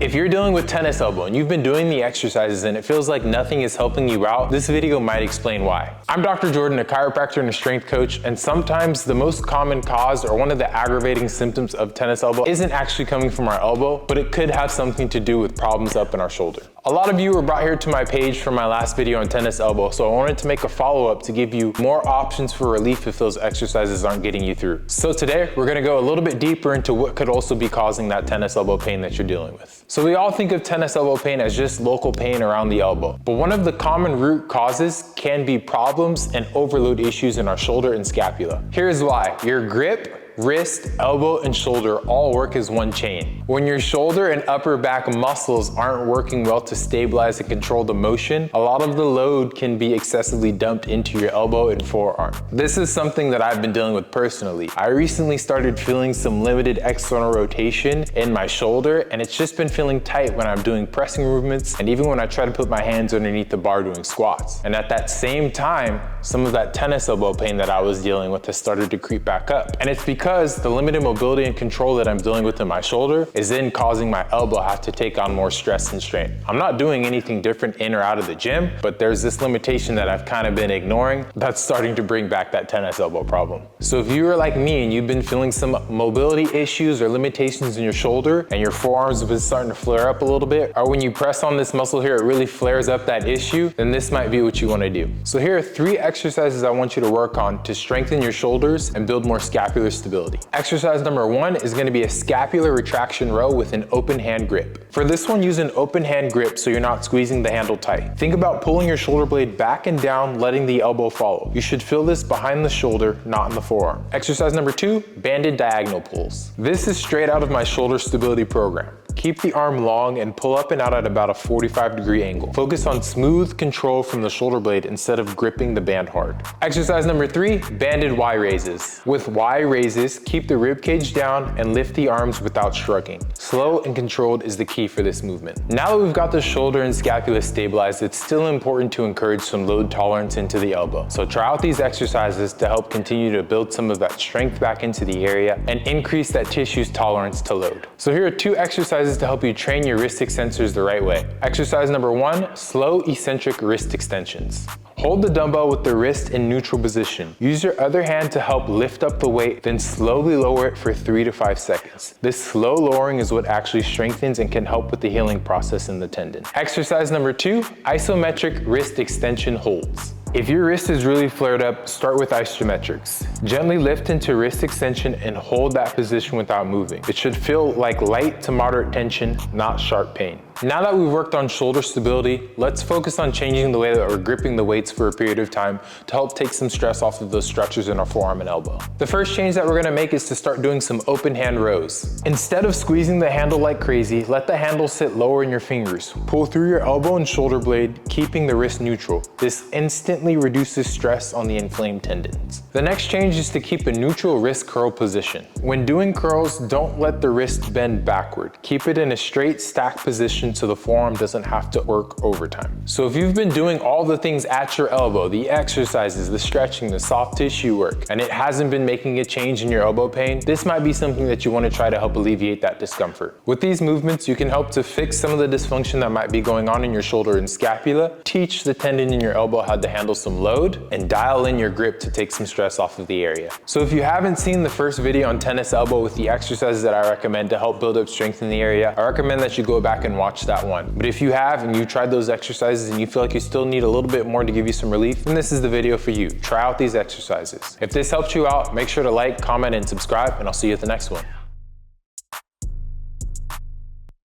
If you're dealing with tennis elbow and you've been doing the exercises and it feels like nothing is helping you out, this video might explain why. I'm Dr. Jordan, a chiropractor and a strength coach, and sometimes the most common cause or one of the aggravating symptoms of tennis elbow isn't actually coming from our elbow, but it could have something to do with problems up in our shoulder. A lot of you were brought here to my page from my last video on tennis elbow, so I wanted to make a follow-up to give you more options for relief if those exercises aren't getting you through. So today, we're gonna go a little bit deeper into what could also be causing that tennis elbow pain that you're dealing with. So we all think of tennis elbow pain as just local pain around the elbow, but one of the common root causes can be problems and overload issues in our shoulder and scapula. Here's why. Your grip, wrist, elbow, and shoulder all work as one chain. When your shoulder and upper back muscles aren't working well to stabilize and control the motion, a lot of the load can be excessively dumped into your elbow and forearm. This is something that I've been dealing with personally. I recently started feeling some limited external rotation in my shoulder, and it's just been feeling tight when I'm doing pressing movements and even when I try to put my hands underneath the bar doing squats. And at that same time, some of that tennis elbow pain that I was dealing with has started to creep back up. And it's because the limited mobility and control that I'm dealing with in my shoulder is then causing my elbow to have to take on more stress and strain. I'm not doing anything different in or out of the gym, but there's this limitation that I've kind of been ignoring that's starting to bring back that tennis elbow problem. So if you are like me and you've been feeling some mobility issues or limitations in your shoulder and your forearms have been starting to flare up a little bit, or when you press on this muscle here, it really flares up that issue, then this might be what you want to do. So here are 3 exercises I want you to work on to strengthen your shoulders and build more scapular stability. Exercise number 1 is going to be a scapular retraction row with an open hand grip. For this one, use an open hand grip so you're not squeezing the handle tight. Think about pulling your shoulder blade back and down, letting the elbow follow. You should feel this behind the shoulder, not in the forearm. Exercise number 2, banded diagonal pulls. This is straight out of my shoulder stability program. Keep the arm long and pull up and out at about a 45-degree angle. Focus on smooth control from the shoulder blade instead of gripping the band hard. Exercise number 3, banded Y raises. With Y raises, keep the rib cage down and lift the arms without shrugging. Slow and controlled is the key for this movement. Now that we've got the shoulder and scapula stabilized, it's still important to encourage some load tolerance into the elbow. So try out these exercises to help continue to build some of that strength back into the area and increase that tissue's tolerance to load. So here are 2 exercises to help you train your wrist extensors the right way. Exercise number 1, slow eccentric wrist extensions. Hold the dumbbell with the wrist in neutral position. Use your other hand to help lift up the weight, then slowly lower it for 3 to 5 seconds. This slow lowering is what actually strengthens and can help with the healing process in the tendon. Exercise number 2, isometric wrist extension holds. If your wrist is really flared up, start with isometrics. Gently lift into wrist extension and hold that position without moving. It should feel like light to moderate tension, not sharp pain. Now that we've worked on shoulder stability, let's focus on changing the way that we're gripping the weights for a period of time to help take some stress off of those structures in our forearm and elbow. The first change that we're gonna make is to start doing some open hand rows. Instead of squeezing the handle like crazy, let the handle sit lower in your fingers. Pull through your elbow and shoulder blade, keeping the wrist neutral. This instantly reduces stress on the inflamed tendons. The next change is to keep a neutral wrist curl position. When doing curls, don't let the wrist bend backward. Keep it in a straight stack position so the forearm doesn't have to work overtime. So if you've been doing all the things at your elbow, the exercises, the stretching, the soft tissue work, and it hasn't been making a change in your elbow pain, this might be something that you want to try to help alleviate that discomfort. With these movements, you can help to fix some of the dysfunction that might be going on in your shoulder and scapula, teach the tendon in your elbow how to handle some load, and dial in your grip to take some stress off of the area. So if you haven't seen the first video on tennis elbow with the exercises that I recommend to help build up strength in the area, I recommend that you go back and watch that one. But if you have and you tried those exercises and you feel like you still need a little bit more to give you some relief, then this is the video for you. Try out these exercises. If this helped you out, make sure to like, comment, and subscribe, and I'll see you at the next one.